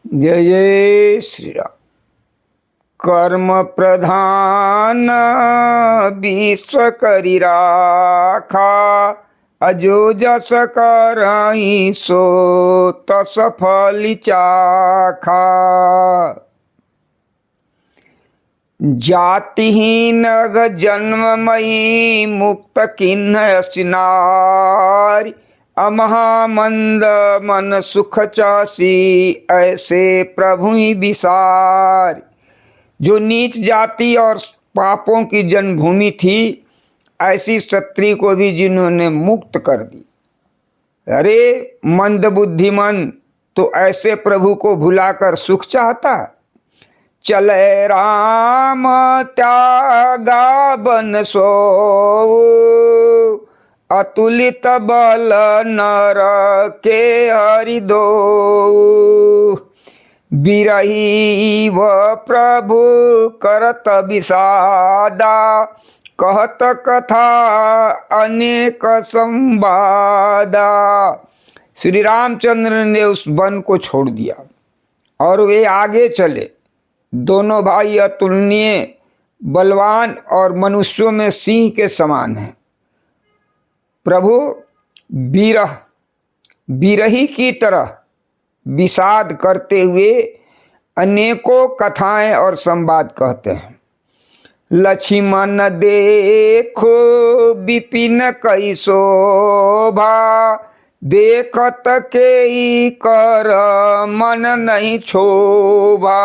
जय जय श्री राम। कर्म प्रधान विश्व करी राखा, अजो जस करई सो तस फल चाखा। जातिहीन जन्ममयी मुक्त किन्ह असिनारी, अमहामंद मन सुख चासी ऐसे प्रभु ही विसार। जो नीच जाति और पापों की जन्मभूमि थी, ऐसी स्त्री को भी जिन्होंने मुक्त कर दी। अरे मंद बुद्धिमन तो ऐसे प्रभु को भुलाकर सुख चाहता। चले राम त्यागा बन सो, अतुलित बल नर के हरि दो। बिरही व प्रभु करत विषादा, कहत कथा अनेक संवादा। श्री रामचंद्र ने उस वन को छोड़ दिया और वे आगे चले। दोनों भाई अतुलनीय बलवान और मनुष्यों में सिंह के समान हैं। प्रभु बिरही की तरह विषाद करते हुए अनेकों कथाएं और संवाद कहते हैं। लक्ष्मण देखो विपिन कई शोभा, देखत के ही कर मन नहीं क्षोभा।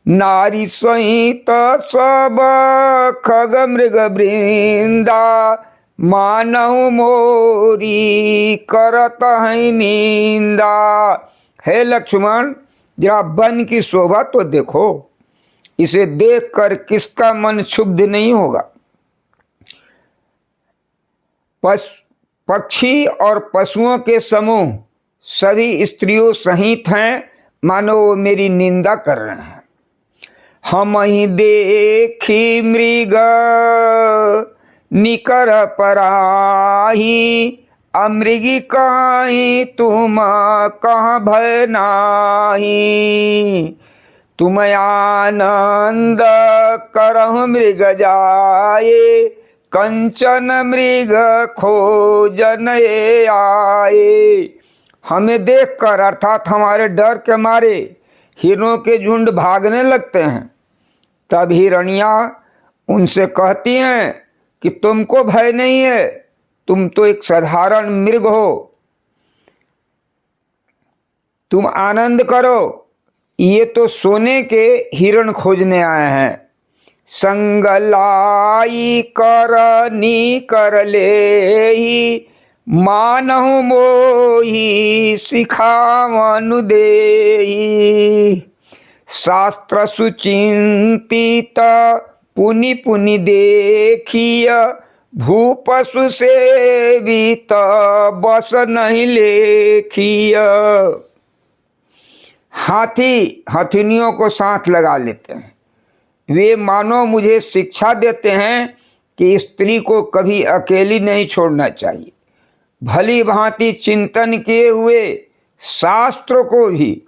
नारी सहित सब खग मृग वृंदा, मानव मोरी करत है निंदा। हे लक्ष्मण, जरा वन की शोभा तो देखो, इसे देखकर किसका मन क्षुब्ध नहीं होगा। पक्षी और पशुओं के समूह सभी स्त्रियों सहित हैं, मानो वो मेरी निंदा कर रहे हैं। हम ही देखी मृग निकर पराही, अमृगी कहीं तुम कहाँ भय नाही। तुम आनंद करहु मृग जाए, कंचन मृग खोजन आए। हमें देखकर अर्थात हमारे डर के मारे हिरणों के झुंड भागने लगते हैं। तब हिरणियाँ उनसे कहती हैं कि तुमको भय नहीं है, तुम तो एक साधारण मृग हो, तुम आनंद करो। ये तो सोने के हिरण खोजने आए हैं। संगलाई करनी कर ले ही, मानहु मोही सिखावनु देही। शास्त्र सुचिंतित पुनि पुनि देखिय, भूपशु सेवित बस नहीं लेखिय। हाथी हथिनियों को साथ लगा लेते हैं। वे मानो मुझे शिक्षा देते हैं कि स्त्री को कभी अकेली नहीं छोड़ना चाहिए। भली भांति चिंतन किए हुए शास्त्रों को भी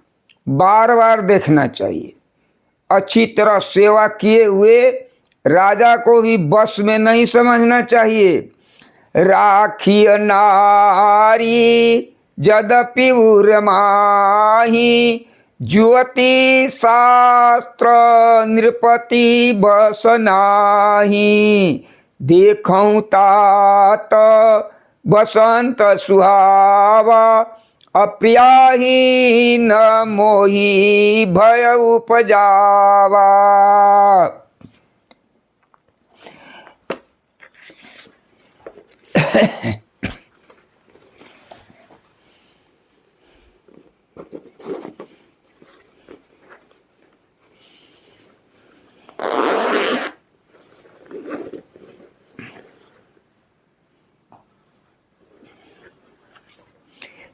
बार बार देखना चाहिए। अच्छी तरह सेवा किए हुए राजा को भी बस में नहीं समझना चाहिए। राखिय नारी यद्यपि उर्माही, जुवती शास्त्र नृपति बस नाही। देखऊं तात बसंत सुहावा, अप्रियाही न मोही भय उपजावा।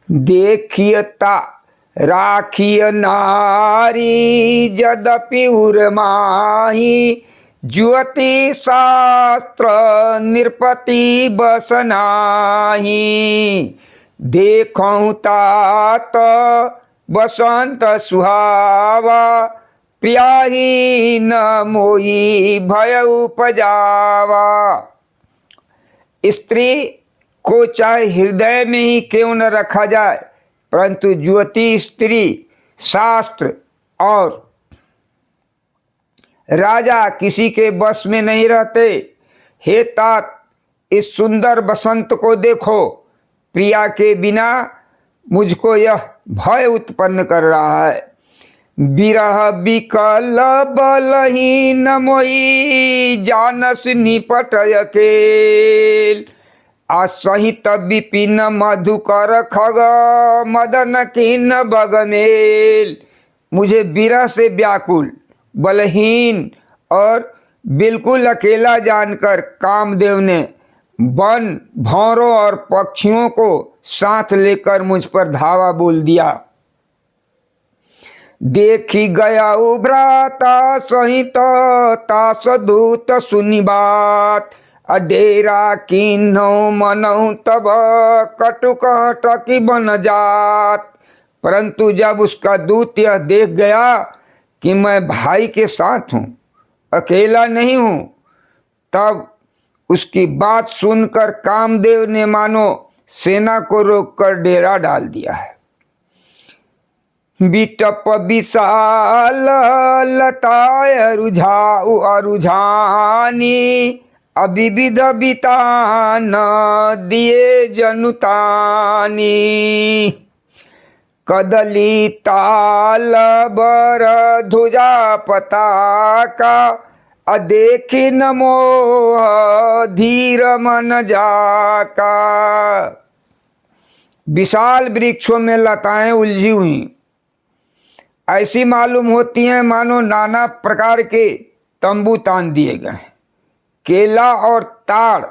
देखियता राखिय नारी यद्यपि उर्माही, जुवती शास्त्र नृपति बस नाही। देखऊं तात बसंत सुहावा, प्रिया ही न मोही भय उपजावा। स्त्री को चाहे हृदय में ही क्यों न रखा जाए, परंतु युवती स्त्री शास्त्र और राजा किसी के बस में नहीं रहते। हे तात, इस सुंदर बसंत को देखो, प्रिया के बिना मुझको यह भय उत्पन्न कर रहा है। बिरह बिकल बलहीन मोही, जानस निपट अकेल। असहित विपिन मधुकर खग, मदन किन्न बगमेल। मुझे बिरह से व्याकुल, बलहीन और बिल्कुल अकेला जानकर कामदेव ने वन, भौरों और पक्षियों को साथ लेकर मुझ पर धावा बोल दिया। देखी गया उभ्राता सहित तास दूत सुनी बात, अडेरा किन्हो मनहु तब कटुक टकी बन जात। परंतु जब उसका दूत यह देख गया कि मैं भाई के साथ हूँ, अकेला नहीं हूँ, तब उसकी बात सुनकर कामदेव ने मानो सेना को रोककर डेरा डाल दिया है। बिटप विशाल लताय रुझाऊ अरुझानी, अविविध बितान दिए जनुतानी। कदली ताल बर ध्वजा पताका, अदेखी न मोह धीर मन जाका। विशाल वृक्षों में लताएं उलझी हुई ऐसी मालूम होती हैं मानो नाना प्रकार के तंबू तान दिए गए। केला और ताड़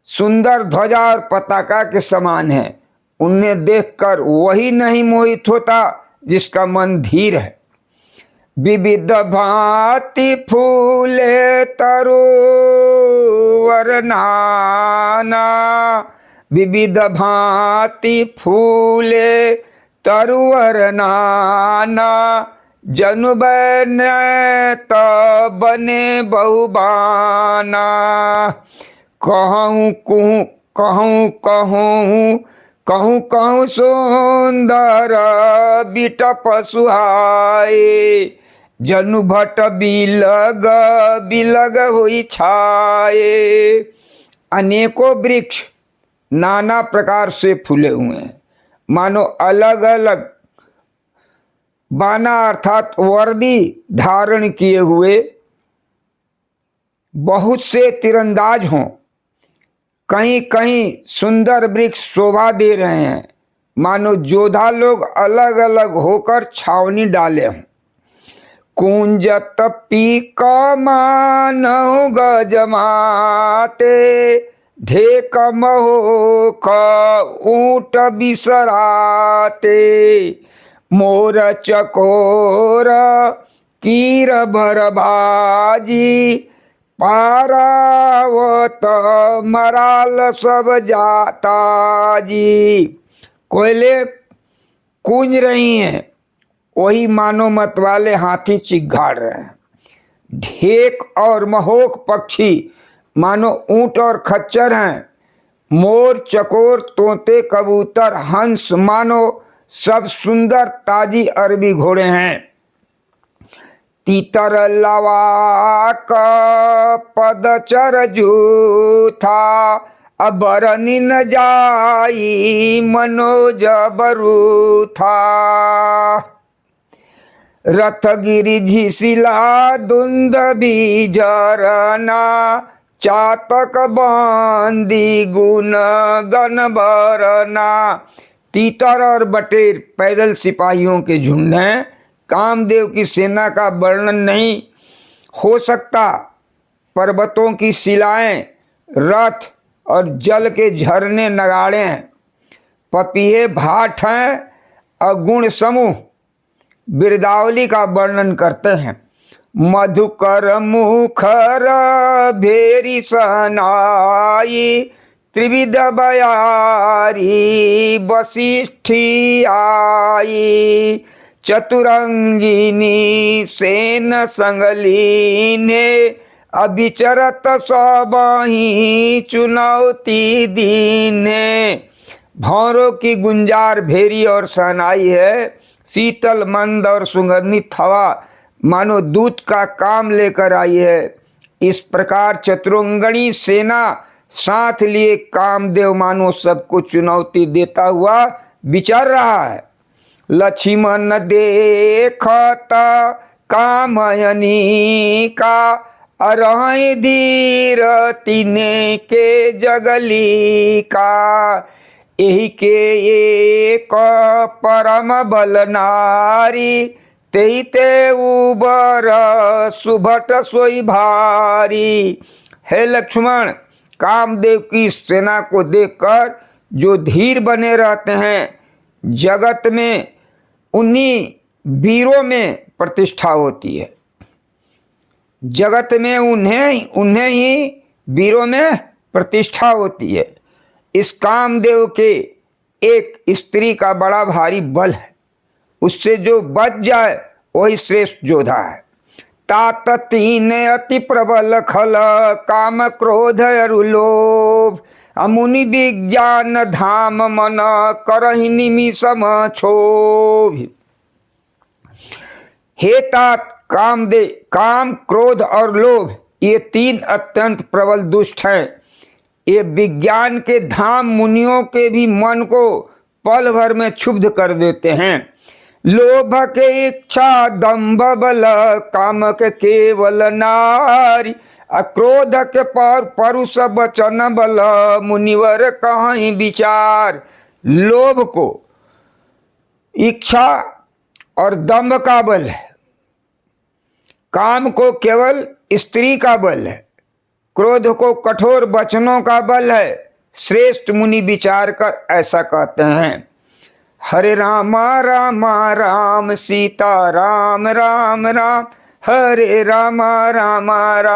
सुंदर ध्वजा और पताका के समान है। उन्हें देखकर वही नहीं मोहित होता जिसका मन धीर है। विविध भांति फूले तरुवर नाना, विविध भांति फूले तरुवर नाना। जनु बने तो बने बहुबाना, कहूँ कहूँ कहूँ कहूँ कहूँ कहूँ सुंदर बिटप सुहाए। जनु भट बिलग बिलग हुई छाए। अनेकों वृक्ष नाना प्रकार से फूले हुए हैं, मानो अलग अलग बाना अर्थात वर्दी धारण किए हुए बहुत से तीरंदाज हों। कहीं कहीं सुंदर वृक्ष शोभा दे रहे हैं, मानो जोधा लोग अलग अलग होकर छावनी डाले हों। कुंजत पीक मानव गजमाते, ढेक महोख ऊंट बिसराते। मोर चकोर कीर भर भाजी, पारावत मराल सब जाता जी। कोयले कूंज रही हैं, वही मानो मत वाले हाथी चिघाड़ रहे हैं। ढेक और महोक पक्षी मानो ऊंट और खच्चर हैं। मोर, चकोर, तोते, कबूतर, हंस मानो सब सुंदर ताजी अरबी घोड़े हैं। तीतर लवाक पदचर जूथा, अबरनी न जाई मनोज बरूथा। रथगिरि झिसिला धुंद बीजरना, चातक बंदी गुण गण बरना। तीतर और बटेर पैदल सिपाहियों के झुंड हैं। कामदेव की सेना का वर्णन नहीं हो सकता। पर्वतों की शिलाएं, रथ और जल के झरने नगाड़े हैं। पपीहे भाट हैं और गुण समूह बिरदावली का वर्णन करते हैं। मधुकर मुखर भेरी सनाई, त्रिविध बयारी वसिष्ठी आई, चतुरंगिनी सेन संगलीने, अभिचरत सबही चुनौती दीने। भौरों की गुंजार भेरी और सनाई है, शीतल मंद और सुगंधित हवा मानो दूत का काम लेकर आई है। इस प्रकार चतुरंगणी सेना साथ लिए कामदेव मानो सबको चुनौती देता हुआ विचर रहा है। लक्ष्मण देखत कामयनी का, अरहि धीर तिने के जगली का। एही के एक परम बल नारी, तेहि ते उबर सुभट सोई भारी। हे लक्ष्मण, कामदेव की सेना को देखकर जो धीर बने रहते हैं, जगत में उन्हीं वीरों में प्रतिष्ठा होती है। जगत में उन्हें ही वीरों में प्रतिष्ठा होती है। इस कामदेव के एक स्त्री का बड़ा भारी बल है, उससे जो बच जाए वही श्रेष्ठ योद्धा है। तात तीन अति प्रबल खल, काम क्रोध अरु लोभ, अमुनि विज्ञान धाम मन, करहि निमिषम क्षोभ। हे तात, काम क्रोध और लोभ ये तीन अत्यंत प्रबल दुष्ट हैं। ये विज्ञान के धाम मुनियों के भी मन को पल भर में क्षुब्ध कर देते हैं। लोभ के इच्छा दंभ बल, काम के केवल नारी, अक्रोध के परुष वचन बल, मुनिवर कहीं विचार। लोभ को इच्छा और दंभ का बल है, काम को केवल स्त्री का बल है, क्रोध को कठोर वचनों का बल है। श्रेष्ठ मुनि विचार कर ऐसा कहते हैं। हरे राम राम राम सीता राम राम राम, हरे राम राम राम।